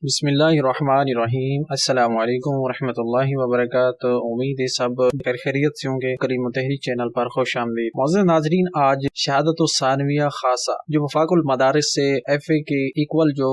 बिस्मिल्लाहिर्रहमानिर्रहीम। अस्सलाम वालेकुम वरहमतुल्लाहि वबरकातुहू। उम्मीद है सब खैरियत से होंगे। करीम तहरीक चैनल पर खुश आमदीद। मौजूद नाजरीन, आज शहादतुस्सानविया खासा जो वफाकुल मदारिस से FA की इक्वल जो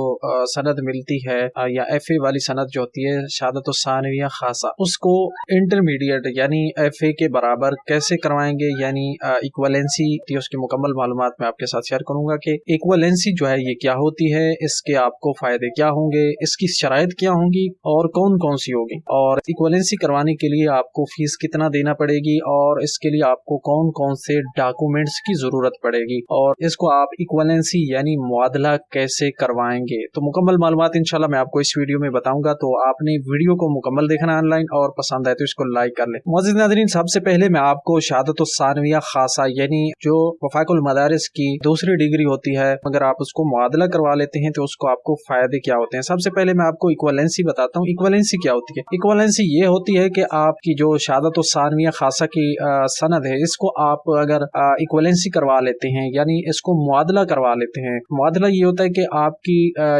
सनद मिलती है या FA वाली सनद जो होती है शहादतुस्सानविया खासा, उसको इंटरमीडिएट यानी FA के बराबर कैसे करवाएंगे, यानी इक्वलेंसी उसकी मुकम्मल मालूमात मैं आपके साथ शेयर करूंगा कि इक्वलेंसी जो है ये क्या होती है, इसके आपको फायदे क्या होंगे, इसकी शराइत क्या होंगी और कौन कौन सी होगी, और इक्वलेंसी करवाने के लिए आपको फीस कितना देना पड़ेगी और इसके लिए आपको कौन कौन से डॉक्यूमेंट्स की जरूरत पड़ेगी और इसको आप इक्वलेंसी यानी मुआदला कैसे करवाएंगे। तो मुकम्मल मालूमात इंशाल्लाह मैं आपको इस वीडियो में बताऊंगा। तो आपने वीडियो को मुकम्मल देखना ऑनलाइन और पसंद आए तो इसको लाइक कर ले। मौजूद नाज़रीन, सबसे पहले मैं आपको शहादतुस्सानविया खासा यानी जो वफाकुल मदारिस की दूसरी डिग्री होती है, अगर आप उसको मुआदला करवा लेते हैं तो उसको आपको फायदे क्या होते हैं। सबसे पहले मैं आपको इक्वलेंसी बताता हूँ। इक्वलेंसी क्या होती है? इक्वलेंसी ये होती है कि आपकी जो शहादतुस्सानविया खासा की सनद है, इसको आप अगर इक्वलेंसी करवा लेते हैं यानी इसको मुआदला करवा लेते हैं। मुआदला ये होता है कि आपकी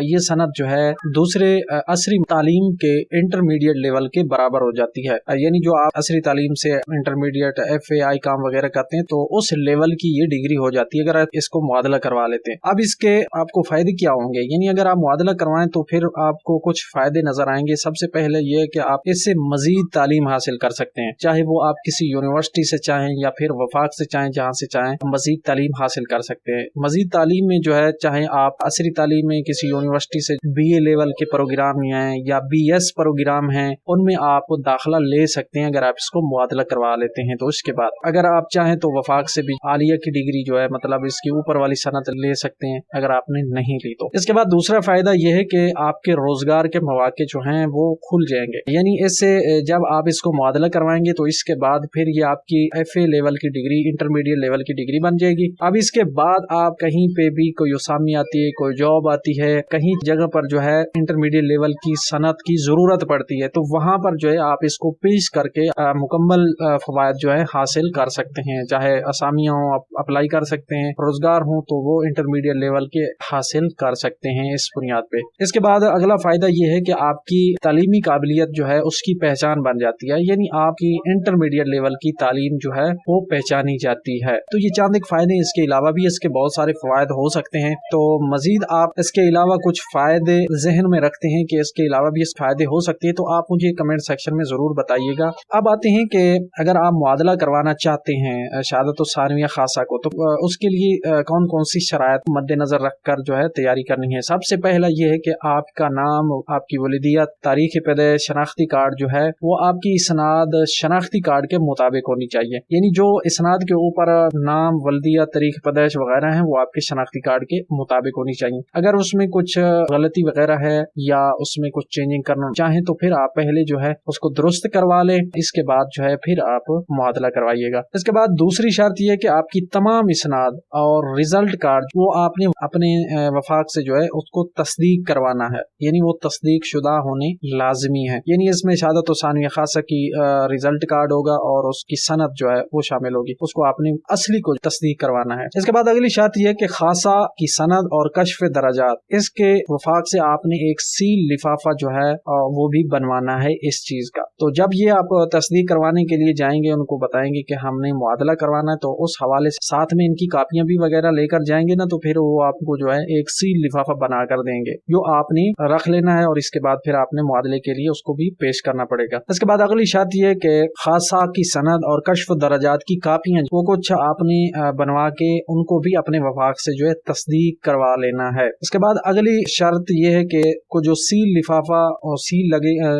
ये सनद जो है दूसरे असरी तालीम के इंटरमीडिएट लेवल के बराबर हो जाती है। यानी जो आप असरी तालीम से इंटरमीडिएट FA ICOM वगैरह करते हैं तो उस लेवल की ये डिग्री हो जाती है अगर आप इसको मुआदला करवा लेते हैं। अब इसके आपको फायदे क्या होंगे, यानी अगर आप मुआदला करवाएं तो फिर आपको कुछ फायदे नजर आएंगे। सबसे पहले ये कि आप इससे मजीद तालीम हासिल कर सकते हैं, चाहे वो आप किसी यूनिवर्सिटी से चाहें या फिर वफाक से चाहें, जहां से चाहें मजीद तालीम हासिल कर सकते हैं। मजीद तालीम में जो है, चाहे आप असरी तालीम में किसी यूनिवर्सिटी से BA लेवल के प्रोग्राम हैं या BS प्रोग्राम हैं, उनमें आप दाखिला ले सकते हैं अगर आप इसको मुआदला करवा लेते हैं। तो उसके बाद अगर आप चाहें तो वफाक से भी आलिया की डिग्री जो है, मतलब इसकी ऊपर वाली सनद ले सकते हैं अगर आपने नहीं ली तो। इसके बाद दूसरा फायदा यह है कि आपके रोजगार के मौके जो हैं वो खुल जाएंगे। यानी इससे जब आप इसको मुआदला करवाएंगे तो इसके बाद फिर ये आपकी FA लेवल की डिग्री, इंटरमीडिएट लेवल की डिग्री बन जाएगी। अब इसके बाद आप कहीं पे भी कोई असामी आती है, कोई जॉब आती है, कहीं जगह पर जो है इंटरमीडिएट लेवल की सनद की जरूरत पड़ती है, तो वहां पर जो है आप इसको पेश करके मुकम्मल फवायद जो है हासिल कर सकते हैं। चाहे असामियां हो आप अप्लाई कर सकते हैं, रोजगार हो तो वो इंटरमीडिएट लेवल के हासिल कर सकते हैं इस बुनियाद पे। इसके बाद अगला फायदा ये है कि आपकी तालीमी काबिलियत जो है उसकी पहचान बन जाती है, यानी आपकी इंटरमीडिएट लेवल की तालीम जो है वो पहचानी जाती है। तो ये चंद एक फायदे, इसके अलावा भी इसके बहुत सारे फायदे हो सकते हैं। तो मजीद आप इसके अलावा कुछ फायदे जहन में रखते हैं कि इसके अलावा भी इस फायदे हो सकते हैं तो आप मुझे कमेंट सेक्शन में जरूर बताइएगा। अब आते हैं कि अगर आप मुआदला करवाना चाहते हैं शहादतुस्सानविया खासा को, तो उसके लिए कौन कौन सी शराइत मद्देनजर रखकर जो है तैयारी करनी है। सबसे पहला ये है कि आपका नाम, आपकी वलीदियत, तारीख पैदाइश, शनाख्ती कार्ड जो है वो आपकी इसनाद शनाख्ती कार्ड के मुताबिक होनी चाहिए। यानी जो इसनाद के ऊपर नाम, वलीदियत, तारीख पैदाइश वगैरह है वो आपके शनाख्ती कार्ड के मुताबिक होनी चाहिए। अगर उसमें कुछ गलती वगैरह है या उसमें कुछ चेंजिंग करना चाहें तो फिर आप पहले जो है उसको दुरुस्त करवा लें, इसके बाद जो है फिर आप मुआदला करवाइएगा। इसके बाद दूसरी शर्त यह है कि आपकी तमाम इसनाद और रिजल्ट कार्ड वो आपने अपने वफाक से जो है उसको तस्दीक करवाना है, यानी वो तस्दीक शुदा होने लाजमी है। यानी इसमें शहादतुस्सानविया खासा की रिजल्ट कार्ड होगा और उसकी सनद जो है वो शामिल होगी, उसको आपने असली को तस्दीक करवाना है। इसके बाद अगली शर्त यह है कि खासा की सनद और कश्फ दराजात, इसके वफाक से आपने एक सील लिफाफा जो है वो भी बनवाना है इस चीज का। तो जब ये आप तस्दीक करवाने के लिए जाएंगे, उनको बताएंगे कि हमने मुआदला करवाना है, तो उस हवाले से साथ में इनकी कापियां भी वगैरह लेकर जाएंगे ना, तो फिर वो आपको जो है एक सील लिफाफा बना कर देंगे जो आपने रख लेना है और इसके बाद फिर आपने मुआदले के लिए उसको भी पेश करना पड़ेगा। इसके बाद अगली शर्त यह कि खासा की सनद और कश्फ दराजात की कापियां वो कुछ आपने बनवा के उनको भी अपने वफाक से जो है तस्दीक करवा लेना है। इसके बाद अगली शर्त यह है कि जो सील लिफाफा और सील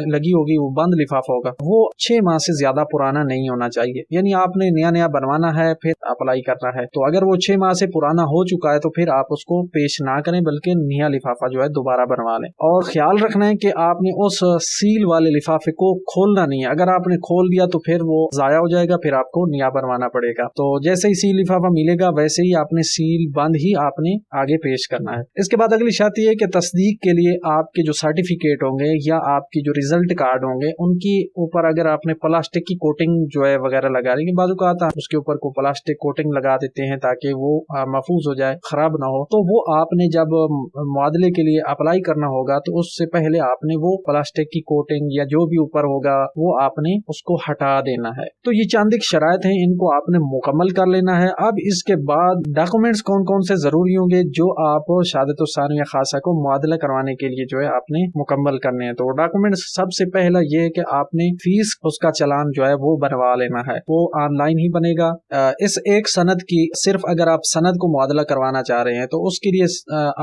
लगी होगी वो बंद लिफाफा होगा, वो 6 माह से ज्यादा पुराना नहीं होना चाहिए। यानी आपने नया नया बनवाना है, फिर अप्लाई करना है, तो अगर वो 6 माह से पुराना हो चुका है तो फिर आप उसको पेश ना करें, बल्कि नया लिफाफा जो है दोबारा बनवा लें। और ख्याल रखना है कि आपने उस सील वाले लिफाफे को खोलना नहीं है। अगर आपने खोल दिया तो फिर वो जाया हो जाएगा, फिर आपको नया बनवाना पड़ेगा। तो जैसे ही सील लिफाफा मिलेगा वैसे ही आपने सील बंद ही आपने आगे पेश करना है। इसके बाद अगली शर्त यह है कि तस्दीक के लिए आपके जो सर्टिफिकेट होंगे या आपकी जो रिजल्ट कार्ड होंगे उनकी ऊपर अगर आपने प्लास्टिक की कोटिंग जो है वगैरह लगा लेंगे, बाजू का आता है उसके ऊपर को प्लास्टिक कोटिंग लगा देते हैं ताकि वो महफूज हो जाए, खराब ना हो, तो वो आपने जब मुआदले के लिए अप्लाई करना होगा ہوگا تو اس سے پہلے آپ نے وہ پلاسٹک کی کوٹنگ یا جو بھی اوپر ہوگا وہ آپ نے اس کو ہٹا دینا ہے۔ تو یہ چند ایک شرائط ہیں، ان کو آپ نے مکمل کر لینا ہے۔ اب اس کے بعد ڈاکومنٹس کون کون سے ضروری ہوں گے جو آپ شہادت الثانویہ خاصہ کو معادلہ کروانے کے لیے جو ہے آپ نے مکمل کرنے ہیں۔ تو ڈاکومنٹس سب سے پہلا یہ ہے کہ آپ نے فیس اس کا چلان جو ہے وہ بنوا لینا ہے، وہ آن لائن ہی بنے گا۔ اس ایک سند کی صرف اگر آپ سند کو معادلہ کروانا چاہ رہے ہیں تو اس کے لیے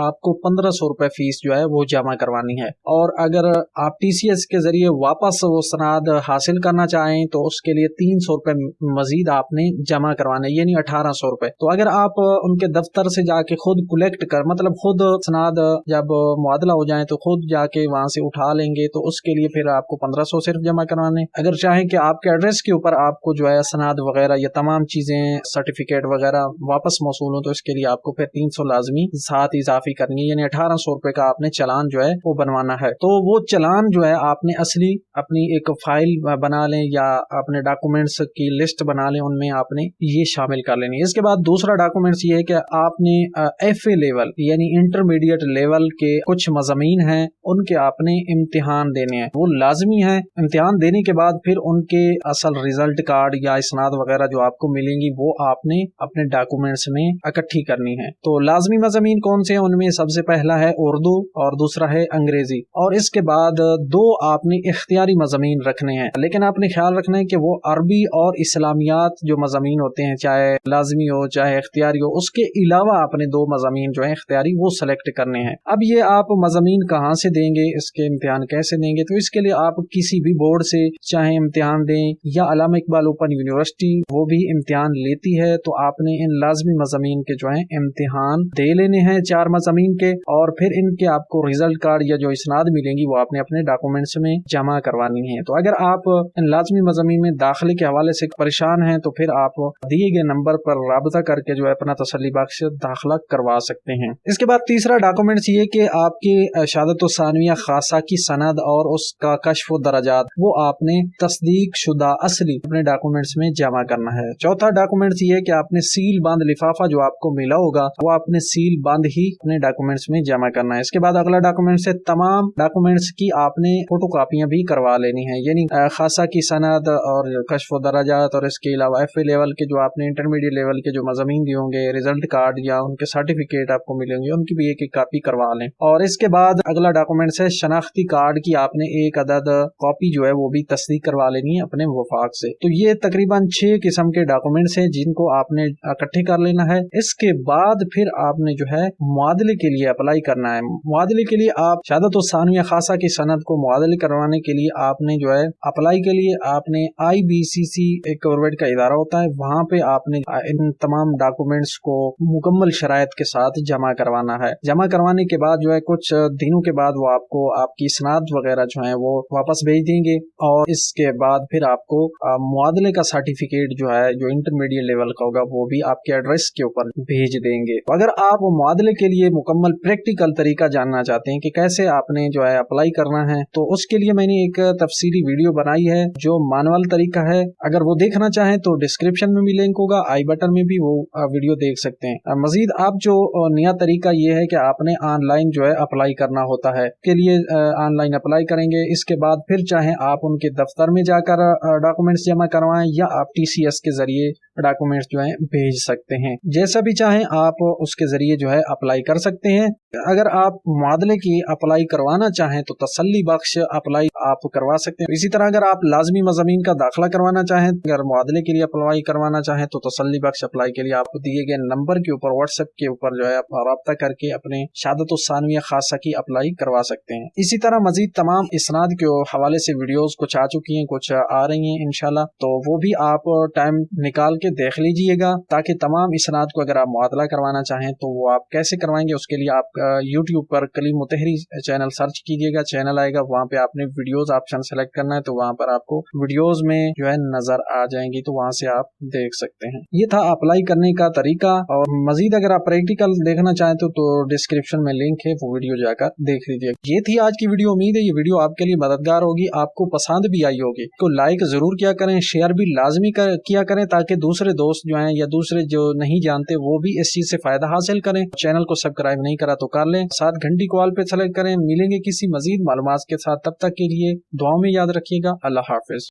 آپ کو 1500 روپے فیس جو ہے وہ جمع کروانی ہے، اور اگر آپ ٹی سی ایس کے ذریعے واپس وہ سند حاصل کرنا چاہیں تو اس کے لیے 300 روپے مزید آپ نے جمع کروانے، یعنی 1800 روپے۔ تو اگر آپ ان کے دفتر سے جا کے خود کلیکٹ کر، مطلب خود سند جب معادلہ ہو جائیں تو خود جا کے وہاں سے اٹھا لیں گے تو اس کے لیے پھر آپ کو 1500 صرف جمع کروانے۔ اگر چاہیں کہ آپ کے ایڈریس کے اوپر آپ کو جو ہے سند وغیرہ یہ تمام چیزیں سرٹیفکیٹ وغیرہ واپس موصول ہوں تو اس کے لیے آپ کو پھر 300 لازمی ساتھ اضافی کرنی ہے، یعنی 1800 روپے کا آپ نے چلان جو ہے وہ بنوانا ہے۔ تو وہ چلان جو ہے آپ نے اصلی اپنی ایک فائل بنا لیں یا اپنے ڈاکومنٹس کی لسٹ بنا لیں، ان میں آپ نے یہ شامل کر لینی ہے۔ اس کے بعد دوسرا ڈاکومنٹس یہ ہے کہ آپ نے ایف اے لیول یعنی انٹرمیڈیٹ لیول کے کچھ مضامین ہیں ان کے آپ نے امتحان دینے ہیں، وہ لازمی ہیں۔ امتحان دینے کے بعد پھر ان کے اصل ریزلٹ کارڈ یا اسناد وغیرہ جو آپ کو ملیں گی وہ آپ نے اپنے ڈاکومنٹس میں اکٹھی کرنی ہے۔ تو لازمی مضامین کون سے ہیں؟ ان میں سب سے پہلا ہے اردو اور دوسرا ہے انگریزی، اور اس کے بعد دو آپ نے اختیاری مضامین رکھنے ہیں، لیکن آپ نے خیال رکھنا ہے کہ وہ عربی اور اسلامیات جو مضامین ہوتے ہیں، چاہے لازمی ہو چاہے اختیاری ہو، اس کے علاوہ آپ نے دو مضامین جو ہیں اختیاری وہ سلیکٹ کرنے ہیں۔ اب یہ آپ مضامین کہاں سے دیں گے، اس کے امتحان کیسے دیں گے؟ تو اس کے لیے آپ کسی بھی بورڈ سے چاہے امتحان دیں، یا علامہ اقبال اوپن یونیورسٹی وہ بھی امتحان لیتی ہے، تو آپ نے ان لازمی مضامین کے جو ہیں امتحان دے لینے ہیں 4 مضامین کے، اور پھر ان کے آپ کو ریزلٹ کارڈ یا جو اسناد ملیں گی وہ آپ نے اپنے ڈاکومنٹس میں جمع کروانی ہے۔ تو اگر آپ ان لازمی مضامین میں داخلے کے حوالے سے پریشان ہیں تو پھر آپ دیے گئے نمبر پر رابطہ کر کے جو ہے اپنا تسلی بخش داخلہ کروا سکتے ہیں۔ اس کے بعد تیسرا ڈاکومنٹس یہ کہ آپ کی شہادت الثانویہ خاصہ کی سند اور اس کا کشف و درجات وہ آپ نے تصدیق شدہ اصلی اپنے ڈاکومنٹس میں جمع کرنا ہے۔ چوتھا ڈاکومنٹس یہ کہ آپ نے سیل بند لفافہ جو آپ کو ملا ہوگا وہ آپ نے سیل بند ہی اپنے ڈاکومنٹس میں جمع کرنا ہے۔ اس کے بعد اگلا ڈاکومنٹس ہے تمام ڈاکومنٹس کی آپ نے فوٹو کاپیاں بھی کروا لینی ہیں، یعنی خاصہ کی سند اور کشف و درجات، اور اس کے علاوہ ایف اے لیول کے جو آپ نے انٹرمیڈیٹ لیول کے جو مضامین دیے ہوں گے، ریزلٹ کارڈ یا ان کے سرٹیفکیٹ آپ کو ملیں گے، ان کی بھی ایک کاپی کروا لیں۔ اور اس کے بعد اگلا ڈاکومنٹس ہے شناختی کارڈ کی آپ نے ایک عدد کاپی جو ہے وہ بھی تصدیق کروا لینی ہے اپنے وفاق سے۔ تو یہ تقریباً 6 قسم کے ڈاکومنٹس ہیں جن کو آپ نے اکٹھے کر لینا ہے۔ اس کے بعد پھر آپ نے جو ہے معادلے کے لیے اپلائی کرنا ہے۔ معادلے کے لیے آپ شہادت الثانویہ خاصہ کی سند کو معادلے کروانے کے لیے آپ نے جو ہے اپلائی کے لیے آپ نے IBCC ایک گورنمنٹ کا ادارہ ہوتا ہے، وہاں پہ آپ نے ان تمام ڈاکومنٹس کو مکمل شرائط کے ساتھ جمع کروانا ہے۔ جمع کروانے کے بعد جو ہے کچھ دنوں کے بعد وہ آپ کو آپ کی اسناد وغیرہ جو ہیں وہ واپس بھیج دیں گے، اور اس کے بعد پھر آپ کو معادلے کا سرٹیفکیٹ جو ہے جو انٹرمیڈیٹ لیول کا ہوگا وہ بھی آپ کے ایڈریس کے اوپر بھیج دیں گے۔ اگر آپ معادلے کے لیے مکمل پریکٹیکل طریقہ جاننا چاہتے ہیں کہ کیسے آپ نے جو ہے اپلائی کرنا ہے تو اس کے لیے میں نے ایک تفصیلی ویڈیو بنائی ہے جو مانوال طریقہ ہے، اگر وہ دیکھنا چاہیں تو ڈسکرپشن میں بھی لنک ہوگا، آئی بٹن میں بھی وہ ویڈیو دیکھ سکتے ہیں۔ مزید آپ جو نیا طریقہ یہ ہے کہ آپ نے آن لائن جو ہے اپلائی کرنا ہوتا ہے، کے لیے آن لائن اپلائی کریں گے، اس کے بعد پھر چاہیں آپ ان کے دفتر میں جا کر ڈاکومنٹس جمع کروائیں یا آپ TCS کے ذریعے ڈاکومنٹس جو ہیں بھیج سکتے ہیں، جیسا بھی چاہیں آپ اس کے ذریعے جو ہے اپلائی کر سکتے ہیں۔ اگر آپ معادلے کی اپلائی کروانا چاہیں تو تسلی بخش اپلائی آپ کروا سکتے ہیں۔ اسی طرح اگر آپ لازمی مضامین کا داخلہ کروانا چاہیں، اگر معادلے کے لیے اپلائی کروانا چاہیں تو تسلی بخش اپلائی کے لیے آپ کو دیے گئے نمبر کے اوپر واٹس ایپ کے اوپر جو ہے رابطہ کر کے اپنے شہادت الثانویہ خاصہ کی اپلائی کروا سکتے ہیں۔ اسی طرح مزید تمام اسناد کے حوالے سے ویڈیوز کچھ آ چکی ہیں، کچھ آ رہی ہیں انشاءاللہ، تو وہ بھی آپ ٹائم نکال کے دیکھ لیجئے گا تاکہ تمام اسناد کو اگر آپ معادلہ کروانا چاہیں تو وہ آپ کیسے کروائیں گے۔ اس کے لیے آپ YouTube پر کلیم متحری چینل سرچ کیجئے گا، چینل آئے گا، وہاں پہ آپ نے ویڈیوز آپشن سلیکٹ کرنا ہے تو وہاں پر آپ کو ویڈیوز میں جو ہے نظر آ جائیں گی، تو وہاں سے آپ دیکھ سکتے ہیں۔ یہ تھا اپلائی کرنے کا طریقہ، اور مزید اگر آپ پریکٹیکل دیکھنا چاہیں تو ڈسکرپشن میں لنک ہے، وہ ویڈیو جا کر دیکھ لیجئے۔ یہ تھی آج کی ویڈیو، امید ہے یہ ویڈیو آپ کے لیے مددگار ہوگی، آپ کو پسند بھی آئی ہوگی۔ تو لائک ضرور کیا کریں، شیئر بھی لازمی کیا کریں تاکہ دوسرے دوست جو ہیں یا دوسرے جو نہیں جانتے وہ بھی اس چیز سے فائدہ حاصل کریں۔ چینل کو سبسکرائب نہیں کرا تو کر لیں، ساتھ گھنٹی کو آل پہ سلیکٹ کریں. ملیں گے کسی مزید معلومات کے ساتھ, تب تک کے لیے دعاؤں میں یاد رکھیے گا. اللہ حافظ.